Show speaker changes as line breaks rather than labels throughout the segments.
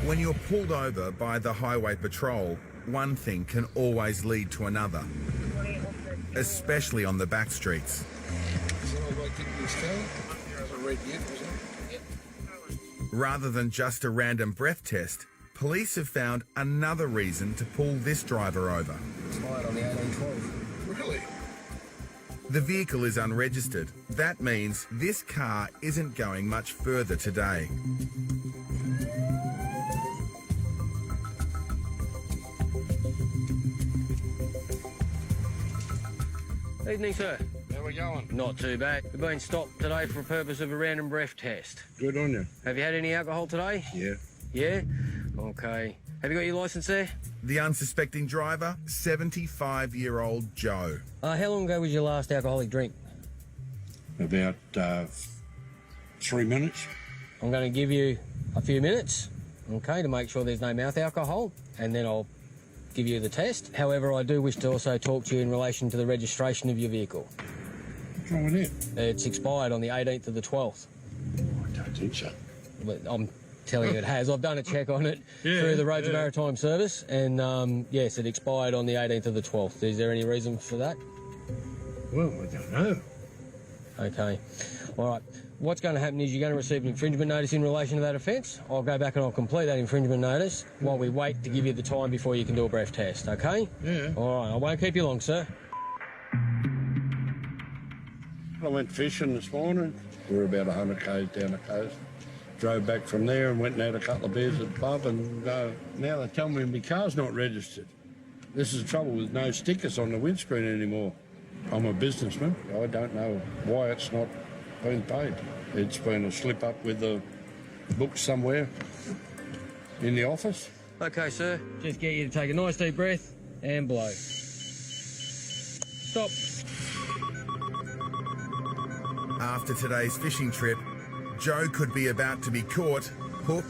When you're pulled over by the highway patrol, one thing can always lead to another, especially on the back streets. Rather than just a random breath test, police have found another reason to pull this driver over.
Expired on the 1812.
Really?
The vehicle is unregistered. That means this car isn't going much further today.
Evening, sir.
How we going?
Not too bad. We've been stopped today for a purpose of a random breath test.
Good on you.
Have you had any alcohol today?
Yeah.
Yeah? Okay. Have you got your licence there?
The unsuspecting driver, 75-year-old Joe.
How long ago was your last alcoholic drink?
About 3 minutes.
I'm going to give you a few minutes, okay, to make sure there's no mouth alcohol, and then I'll give you the test. However, I do wish to also talk to you in relation to the registration of your vehicle.
What's wrong with it?
It's expired on the 18th of the 12th.
I don't think so.
But I'm telling you it has. I've done a check on it through the Roads and Maritime Service, and yes, it expired on the 18th of the 12th. Is there any reason for that?
Well, I don't know.
Okay. All right. What's going to happen is you're going to receive an infringement notice in relation to that offence. I'll go back and I'll complete that infringement notice while we wait to give you the time before you can do a breath test, okay?
Yeah.
All right. I won't keep you long, sir.
I went fishing this morning. We were about 100 k's down the coast. Drove back from there and went and had a couple of beers at the pub, and now they tell me my car's not registered. This is the trouble with no stickers on the windscreen anymore. I'm a businessman. I don't know why it's not been paid. It's been a slip up with the book somewhere in the office.
Okay, sir. Just get you to take a nice deep breath and blow. Stop.
After today's fishing trip, Joe could be about to be caught hook,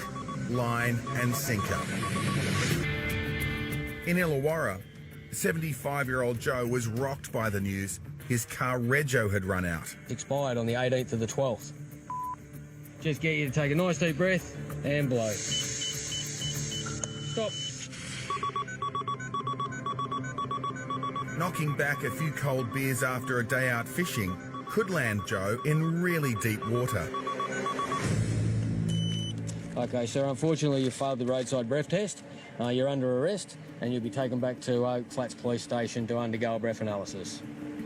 line and sinker. In Illawarra, 75-year-old Joe was rocked by the news his car rego had run out.
Expired on the 18th of the 12th. Just get you to take a nice deep breath and blow. Stop.
Knocking back a few cold beers after a day out fishing could land Joe in really deep water.
Okay, sir, unfortunately you failed the roadside breath test. You're under arrest and you'll be taken back to Oak Flats Police Station to undergo a breath analysis.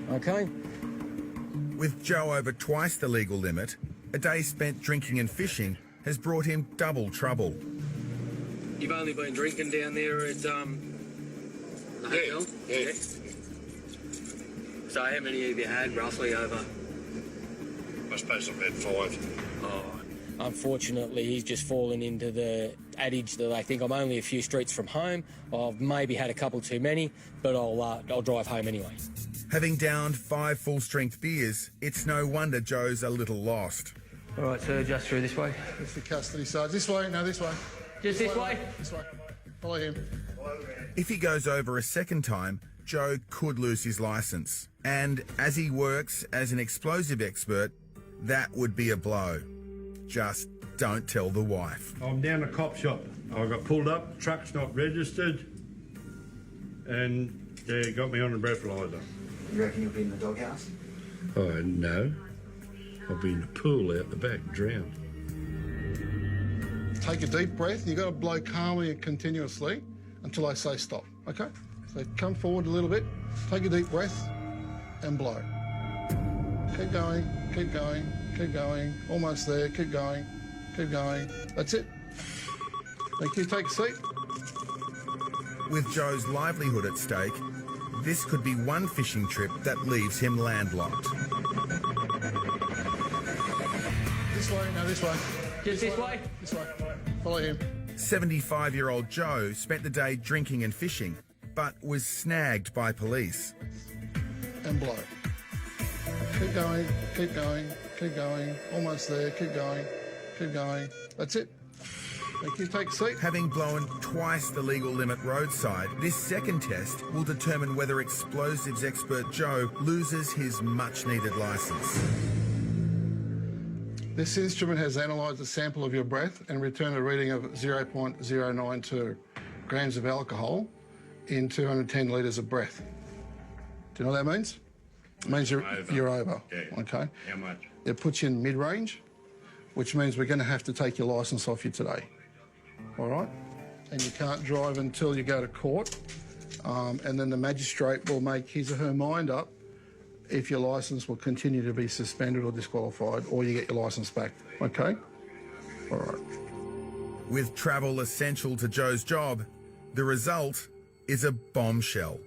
Okay?
With Joe over twice the legal limit, a day spent drinking and fishing has brought him double trouble.
You've only been drinking down there at the hotel?
Yeah.
So how many have you had roughly over?
I suppose I've had 5.
Oh, unfortunately, he's just fallen into the adage that I think I'm only a few streets from home. I've maybe had a couple too many, but I'll drive home anyway.
Having downed 5 full-strength beers, it's no wonder Joe's a little lost.
All right, sir, just through this way.
It's the custody side. This way? No, this way.
Just this way?
This way. Follow him.
If he goes over a second time, Joe could lose his licence. And as he works as an explosive expert, that would be a blow. Just don't tell the wife.
I'm down the cop shop. I got pulled up, truck's not registered, and they got me on the breathalyzer.
You reckon you'll be in the doghouse?
Oh, no. I'll be in the pool out the back, drowned.
Take a deep breath. You've got to blow calmly and continuously until I say stop, okay? So come forward a little bit, take a deep breath and blow. Keep going, keep going, keep going. Almost there, keep going, keep going. That's it. Thank you, take a seat.
With Joe's livelihood at stake, this could be one fishing trip that leaves him landlocked.
This way, no, this way.
Just this way?
This way. Follow him.
75-year-old Joe spent the day drinking and fishing, but was snagged by police.
And blow. Keep going, keep going, keep going. Almost there, keep going, keep going. That's it. Thank you, take a seat.
Having blown twice the legal limit roadside, this second test will determine whether explosives expert Joe loses his much-needed licence.
This instrument has analysed a sample of your breath and returned a reading of 0.092 grams of alcohol in 210 litres of breath. Do you know what that means? It means you're over.
Yeah.
Okay.
How much?
It puts you in mid-range, which means we're going to have to take your licence off you today. All right? And you can't drive until you go to court, and then the magistrate will make his or her mind up if your licence will continue to be suspended or disqualified, or you get your licence back. Okay? All right.
With travel essential to Joe's job, the result is a bombshell.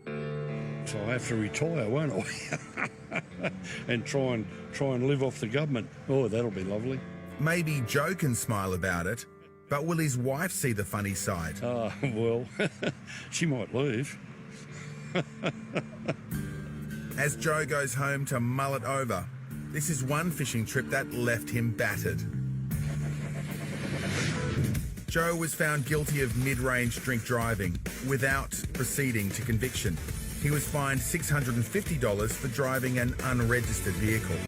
So I'll have to retire, won't I? And try and live off the government. Oh, that'll be lovely.
Maybe Joe can smile about it, but will his wife see the funny side?
Oh, well, she might leave.
As Joe goes home to mull it over, this is one fishing trip that left him battered. Joe was found guilty of mid-range drink driving without proceeding to conviction. He was fined $650 for driving an unregistered vehicle.